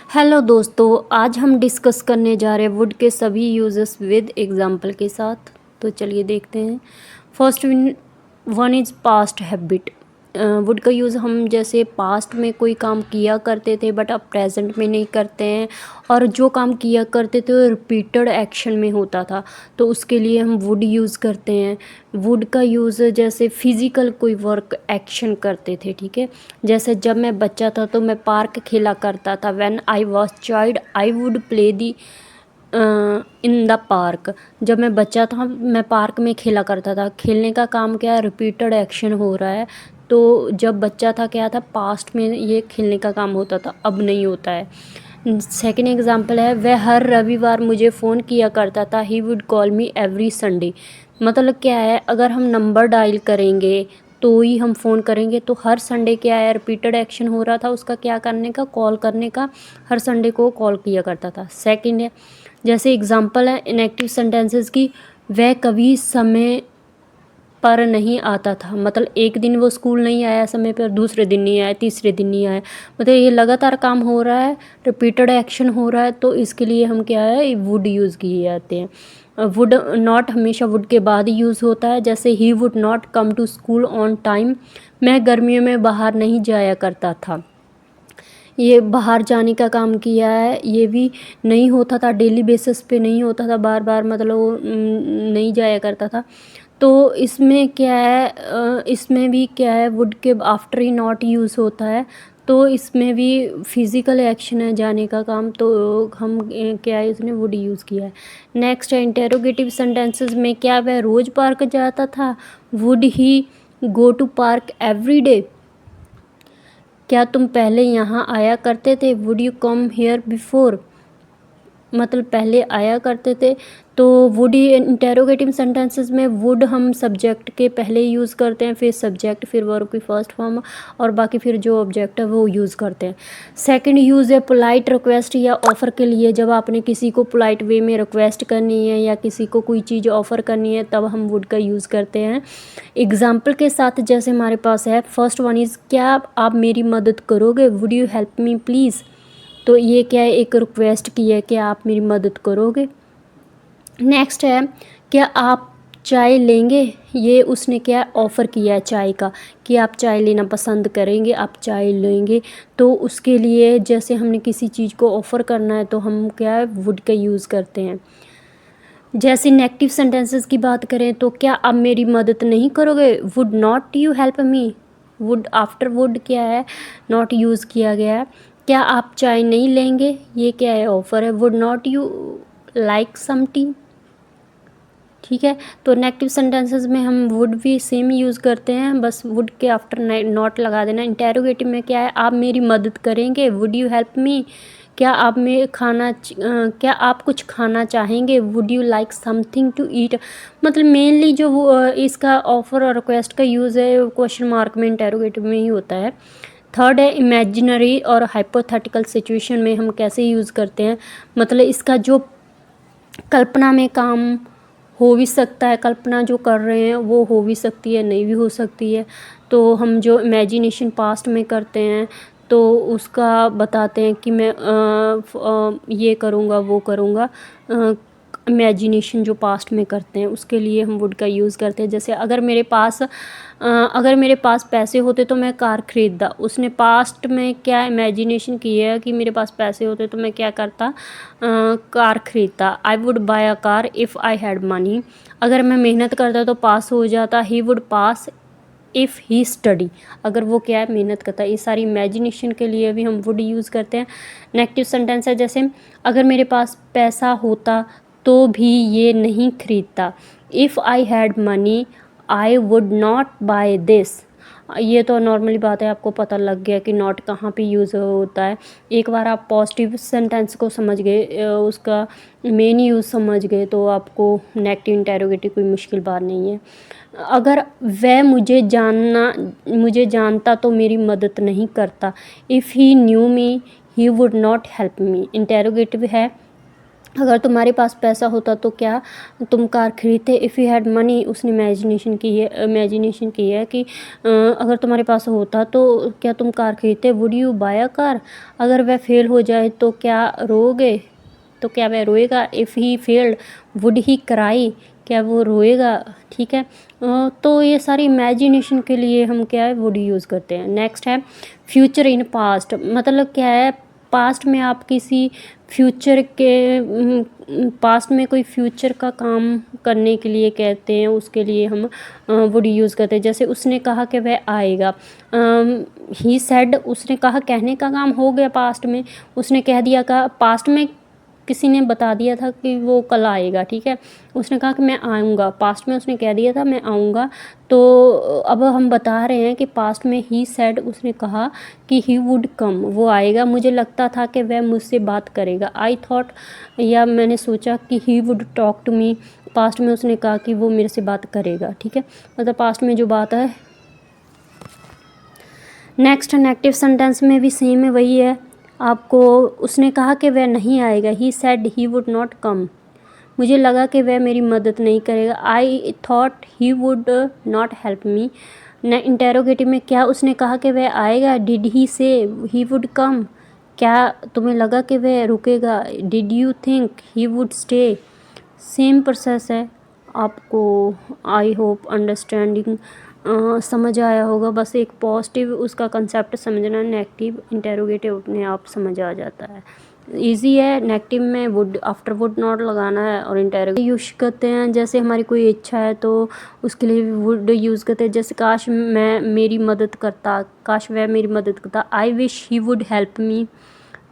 Hello दोस्तों, आज हम डिस्कस करने जा रहे हैं वुड के सभी यूजेस विद एग्जांपल के साथ। तो चलिए देखते हैं। First one is past habit. Would का यूज़ हम जैसे पास्ट में कोई काम किया करते थे बट अब प्रेजेंट में नहीं करते हैं, और जो काम किया करते थे वो रिपीटेड एक्शन में होता था, तो उसके लिए हम वुड यूज़ करते हैं। वुड का यूज़ जैसे फिज़िकल कोई वर्क एक्शन करते थे, ठीक है। जैसे जब मैं बच्चा था तो मैं पार्क खेला करता था। When I was child I would play the in the park. जब मैं बच्चा था मैं पार्क में खेला करता था। खेलने का काम क्या है, रिपीटेड एक्शन हो रहा है। तो जब बच्चा था क्या था, पास्ट में ये खेलने का काम होता था, अब नहीं होता है। सेकेंड एग्जांपल है, वह हर रविवार मुझे फ़ोन किया करता था। He would call me every Sunday. मतलब क्या है, अगर हम नंबर डायल करेंगे तो ही हम फ़ोन करेंगे, तो हर संडे क्या है, रिपीटेड एक्शन हो रहा था उसका क्या करने का, कॉल करने का। हर संडे को कॉल किया करता था। सेकंड है, जैसे एग्जांपल है इनएक्टिव सेंटेंसेस की, वह कभी समय पर नहीं आता था। मतलब एक दिन वो स्कूल नहीं आया समय पर, दूसरे दिन नहीं आया, तीसरे दिन नहीं आया। मतलब ये लगातार काम हो रहा है, रिपीटेड एक्शन हो रहा है, तो इसके लिए हम क्या है, वुड यूज़ किए जाते हैं। वुड नॉट हमेशा वुड के बाद ही यूज़ होता है। जैसे ही would not come to school on time. मैं गर्मियों में बाहर नहीं जाया करता था। ये बाहर जाने का काम किया है, ये भी नहीं होता था, डेली बेसिस पे नहीं होता था, बार बार मतलब वो नहीं जाया करता था। तो इसमें क्या है, इसमें भी क्या है, वुड के आफ्टर ही नॉट यूज़ होता है, तो इसमें भी फिज़िकल एक्शन है जाने का काम, तो हम क्या है, इसने वुड यूज़ किया है। नेक्स्ट है इंटेरोगेटिव सेंटेंसेस में, क्या वह रोज़ पार्क जाता था। Would he go to park every day. क्या तुम पहले यहाँ आया करते थे। Would you come here before. मतलब पहले आया करते थे। तो वुड ही इंटेरोगेटिव सेंटेंसेस में वुड हम सब्जेक्ट के पहले यूज़ करते हैं, फिर सब्जेक्ट, फिर वर्ब की फर्स्ट फॉर्म, और बाकी फिर जो ऑब्जेक्ट है वो यूज़ करते हैं। सेकंड यूज़ है पोलाइट रिक्वेस्ट या ऑफ़र के लिए। जब आपने किसी को पोलाइट वे में रिक्वेस्ट करनी है या किसी को कोई चीज़ ऑफ़र करनी है, तब हम वुड का यूज़ करते हैं एग्जाम्पल के साथ। जैसे हमारे पास है, फर्स्ट वन इज़, क्या आप मेरी मदद करोगे। Would you help me please. तो ये क्या है, एक रिक्वेस्ट की है कि आप मेरी मदद करोगे। नेक्स्ट है, क्या आप चाय लेंगे। ये उसने क्या ऑफ़र किया है चाय का, कि आप चाय लेना पसंद करेंगे, आप चाय लेंगे। तो उसके लिए जैसे हमने किसी चीज़ को ऑफ़र करना है तो हम क्या है, वुड का यूज़ करते हैं। जैसे नेगेटिव सेंटेंसेस की बात करें तो, क्या आप मेरी मदद नहीं करोगे। Would not you help me. Would after would क्या है, नॉट यूज़ किया गया है। क्या आप चाय नहीं लेंगे, ये क्या है, ऑफ़र है। Would not you like some tea. ठीक है, तो नेगेटिव सेंटेंसेस में हम वुड भी सेम यूज़ करते हैं, बस वुड के आफ्टर नॉट लगा देना। इंटेरोगेटिव में क्या है, आप मेरी मदद करेंगे। Would you help me. क्या आप में क्या आप कुछ खाना चाहेंगे। Would you like something to eat. मतलब मेनली जो इसका ऑफर और रिक्वेस्ट का यूज़ है क्वेश्चन मार्क में, इंटेरोगेटिव में ही होता है। थर्ड है इमेजिनरी और हाइपोथेटिकल सिचुएशन में हम कैसे यूज़ करते हैं। मतलब इसका जो कल्पना में काम हो भी सकता है, कल्पना जो कर रहे हैं वो हो भी सकती है, नहीं भी हो सकती है। तो हम जो इमेजिनेशन पास्ट में करते हैं तो उसका बताते हैं कि मैं ये करूँगा, वो करूँगा। इमेजिनेशन जो पास्ट में करते हैं उसके लिए हम वुड का यूज़ करते हैं। जैसे अगर मेरे पास पैसे होते तो मैं कार ख़रीदता। उसने पास्ट में क्या इमेजिनेशन की है कि मेरे पास पैसे होते तो मैं क्या करता, कार ख़रीदता। I would buy a car if I had money. अगर मैं मेहनत करता तो पास हो जाता। He would pass if he study. अगर वो क्या है, मेहनत करता है। ये सारी इमेजिनेशन के लिए भी हम वुड यूज़ करते हैं। नेगेटिव सेंटेंस है, जैसे अगर मेरे पास पैसा होता तो भी ये नहीं खरीदता। If I had money I would not buy this. ये तो नॉर्मली बात है, आपको पता लग गया कि नॉट कहाँ पे यूज़ होता है। एक बार आप पॉजिटिव सेंटेंस को समझ गए, उसका मेन यूज़ समझ गए, तो आपको नेगेटिव इंटेरोगेटिव कोई मुश्किल बात नहीं है। अगर वह मुझे जानता तो मेरी मदद नहीं करता। If he new me he would not help me. Interrogative है, अगर तुम्हारे पास पैसा होता तो क्या तुम कार खरीदते? इफ़ यू हैड मनी, उसने इमेजिनेशन की है कि अगर तुम्हारे पास होता तो क्या तुम कार खरीदते? Would you buy a car? अगर वह फेल हो जाए तो क्या रोओगे? तो क्या वह रोएगा? If he failed would he cry? क्या वो रोएगा? ठीक है। तो ये सारी इमेजिनेशन के लिए हम क्या है वुड यूज़ करते हैं। नेक्स्ट है फ्यूचर इन पास्ट, मतलब क्या है पास्ट में आप किसी फ्यूचर के पास्ट में कोई फ्यूचर का काम करने के लिए कहते हैं, उसके लिए हम वुड यूज़ करते हैं। जैसे उसने कहा कि वह आएगा, ही सेड, उसने कहा कहने का काम हो गया पास्ट में, उसने कह दिया का पास्ट में किसी ने बता दिया था कि वो कल आएगा, ठीक है। उसने कहा कि मैं आऊँगा, पास्ट में उसने कह दिया था मैं आऊँगा। तो अब हम बता रहे हैं कि पास्ट में ही सेड, उसने कहा कि ही वुड कम, वो आएगा, मुझे लगता था कि वह मुझसे बात करेगा। आई थॉट, या मैंने सोचा कि he would talk to me, past में उसने कहा कि वो मेरे से बात करेगा, ठीक है। मतलब पास्ट में जो बात है। नेक्स्ट नेगेटिव सेंटेंस में भी सेम है, वही है आपको। उसने कहा कि वह नहीं आएगा, he said he would not कम, मुझे लगा कि वह मेरी मदद नहीं करेगा। I thought he would not help me. न इंटेरोगेटिव में क्या उसने कहा कि वह आएगा? डिड ही से ही वुड कम, क्या तुम्हें लगा कि वह रुकेगा? Did you think he would stay? Same process है आपको। आई होप अंडरस्टैंडिंग समझ आया होगा। बस एक पॉजिटिव उसका कंसेप्ट समझना, नेगेटिव इंटेरोगेटिव अपने आप समझ आ जाता है, इजी है। नेगेटिव में वुड आफ्टर वुड नॉट लगाना है, और इंटेरोगेटिव यूज करते हैं जैसे हमारी कोई इच्छा है तो उसके लिए वुड यूज़ करते हैं। जैसे काश मैं मेरी मदद करता, काश वह मेरी मदद करता। I wish he would help me,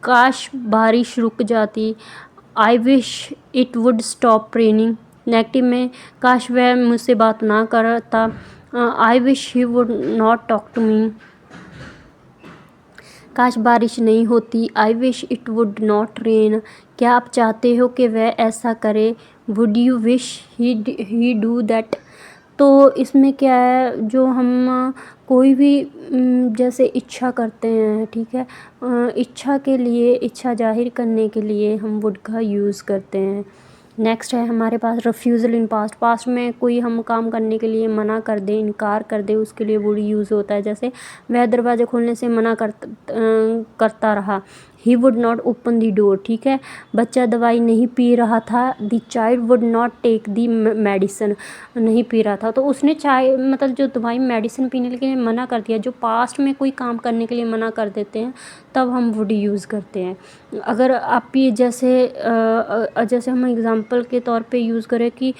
काश बारिश रुक जाती। I wish it would stop raining. Negative में काश वह मुझसे बात ना करता। I wish he would not talk to me, काश बारिश नहीं होती। I wish it would not rain, क्या आप चाहते हो कि वह ऐसा करे? Would you wish he do that. तो इसमें क्या है, जो हम कोई भी जैसे इच्छा करते हैं, ठीक है, इच्छा के लिए, इच्छा जाहिर करने के लिए हम वुड का यूज़ करते हैं। नेक्स्ट है हमारे पास रिफ्यूज़ल इन पास्ट, पास्ट में कोई हम काम करने के लिए मना कर दे, इनकार कर दे, उसके लिए वुड यूज़ होता है। जैसे वह दरवाज़ा खोलने से मना करता रहा, he would not open the door, ठीक है। बच्चा दवाई नहीं पी रहा था, the child would not take the medicine, नहीं पी रहा था तो उसने चाय मतलब जो दवाई मेडिसिन पीने के लिए मना कर दिया। जो पास्ट में कोई काम करने के लिए मना कर देते हैं तब हम वुड यूज़ करते हैं। अगर आप ये जैसे हम एग्ज़ाम्पल के तौर पे यूज़ करें कि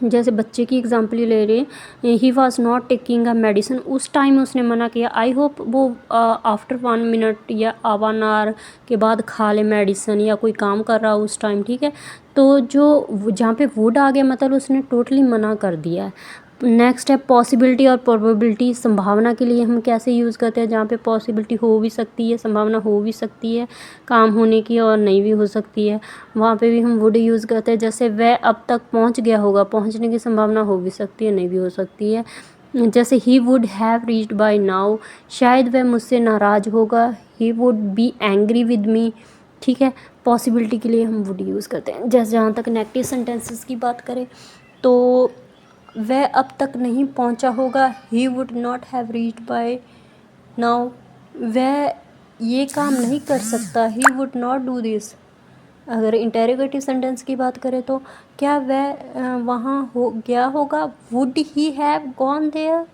जैसे बच्चे की एग्ज़ाम्पल ही ले रहे हैं, he was not taking a medicine, उस टाइम उसने मना किया। आई होप वो आफ्टर 1 मिनट या 1 आवर के बाद खा ले मेडिसिन, या कोई काम कर रहा हो उस टाइम, ठीक है। तो जो जहाँ पे वुड आ गया मतलब उसने टोटली मना कर दिया है। नेक्स्ट है पॉसिबिलिटी और प्रोबेबिलिटी, संभावना के लिए हम कैसे यूज़ करते हैं? जहाँ पे पॉसिबिलिटी हो भी सकती है, संभावना हो भी सकती है काम होने की, और नहीं भी हो सकती है, वहाँ पे भी हम वुड यूज़ करते हैं। जैसे वह अब तक पहुँच गया होगा, पहुँचने की संभावना हो भी सकती है, नहीं भी हो सकती है। जैसे ही would have reached by now, शायद वह मुझसे नाराज़ होगा। He would be angry with me, ठीक है। पॉसिबिलिटी के लिए हम वुड यूज़ करते हैं। जैसे जहाँ तक नेगेटिव सेंटेंसेस की बात करें तो वह अब तक नहीं पहुंचा होगा, ही would not have reached by now, वह ये काम नहीं कर सकता, ही वुड नॉट डू दिस। अगर इंटेरोगेटिव सेंटेंस की बात करें तो क्या वह वहाँ हो गया होगा, would he have gone there,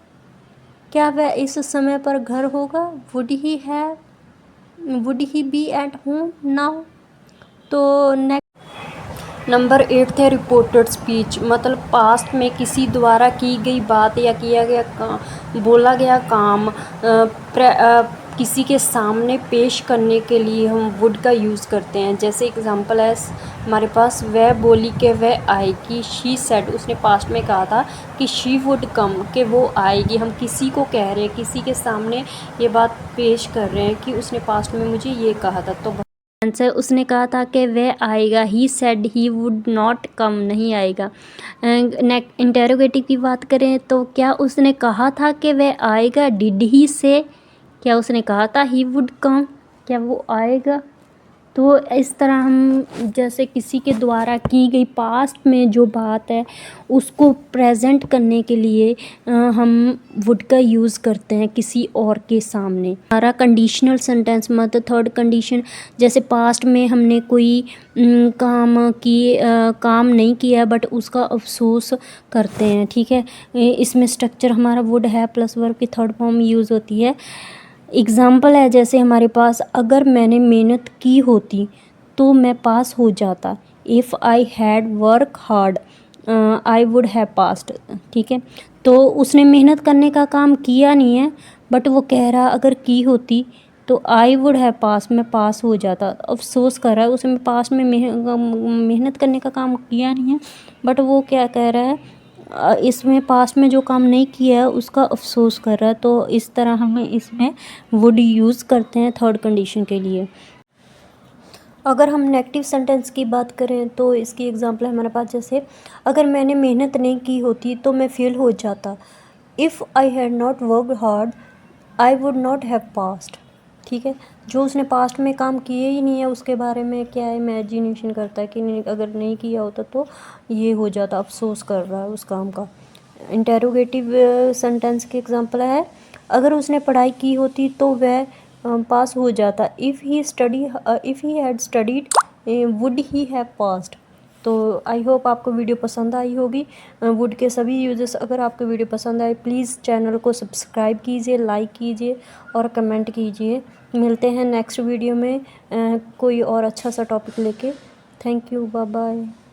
क्या वह इस समय पर घर होगा, would he be at home now. तो नंबर 8 है रिपोर्टेड स्पीच, मतलब पास्ट में किसी द्वारा की गई बात या किया गया काम, बोला गया काम किसी के सामने पेश करने के लिए हम वुड का यूज़ करते हैं। जैसे एग्जांपल है हमारे पास, वह बोली कि वह आएगी, शी सेड, उसने पास्ट में कहा था कि शी वुड कम, कि वो आएगी। हम किसी को कह रहे हैं, किसी के सामने ये बात पेश कर रहे हैं कि उसने पास्ट में मुझे ये कहा था। तो आंसर, उसने कहा था कि वह आएगा, he said he would not कम, नहीं आएगा। इंटेरोगेटिव की बात करें तो क्या उसने कहा था कि वह आएगा, डिड ही से, क्या उसने कहा था ही वुड कम, क्या वो आएगा? तो इस तरह हम जैसे किसी के द्वारा की गई पास्ट में जो बात है उसको प्रेजेंट करने के लिए हम वुड का यूज़ करते हैं किसी और के सामने। हमारा कंडीशनल सेंटेंस मतलब थर्ड कंडीशन, जैसे पास्ट में हमने कोई काम नहीं किया बट उसका अफसोस करते हैं, ठीक है। इसमें स्ट्रक्चर हमारा वुड है प्लस वर्ब की थर्ड फॉर्म यूज़ होती है। एग्ज़ाम्पल है जैसे हमारे पास, अगर मैंने मेहनत की होती तो मैं पास हो जाता। If I had work hard I would have passed, ठीक है। तो उसने मेहनत करने का काम किया नहीं है बट वो कह रहा अगर की होती तो आई वुड हैव पास, मैं पास हो जाता। अफसोस कर रहा है, उसने पास में मेहनत करने का काम किया नहीं है बट वो क्या कह रहा है, इसमें पास्ट में जो काम नहीं किया है उसका अफसोस कर रहा है। तो इस तरह हमें इसमें वुड यूज़ करते हैं थर्ड कंडीशन के लिए। अगर हम नेगेटिव सेंटेंस की बात करें तो इसकी एग्जांपल है हमारे पास, जैसे अगर मैंने मेहनत नहीं की होती तो मैं फेल हो जाता। If I had not worked hard I would not have passed, ठीक है। जो उसने पास्ट में काम किए ही नहीं है उसके बारे में क्या है, इमेजिनेशन करता है कि नहीं, अगर नहीं किया होता तो ये हो जाता, अफसोस कर रहा है उस काम का। इंटेरोगेटिव सेंटेंस की एग्जांपल है, अगर उसने पढ़ाई की होती तो वह पास हो जाता। If he had studied would he have passed. तो आई होप आपको वीडियो पसंद आई होगी वुड के सभी यूजेस। अगर आपको वीडियो पसंद आए प्लीज़ चैनल को सब्सक्राइब कीजिए, लाइक कीजिए और कमेंट कीजिए। मिलते हैं नेक्स्ट वीडियो में कोई और अच्छा सा टॉपिक लेके। Thank you, bye bye.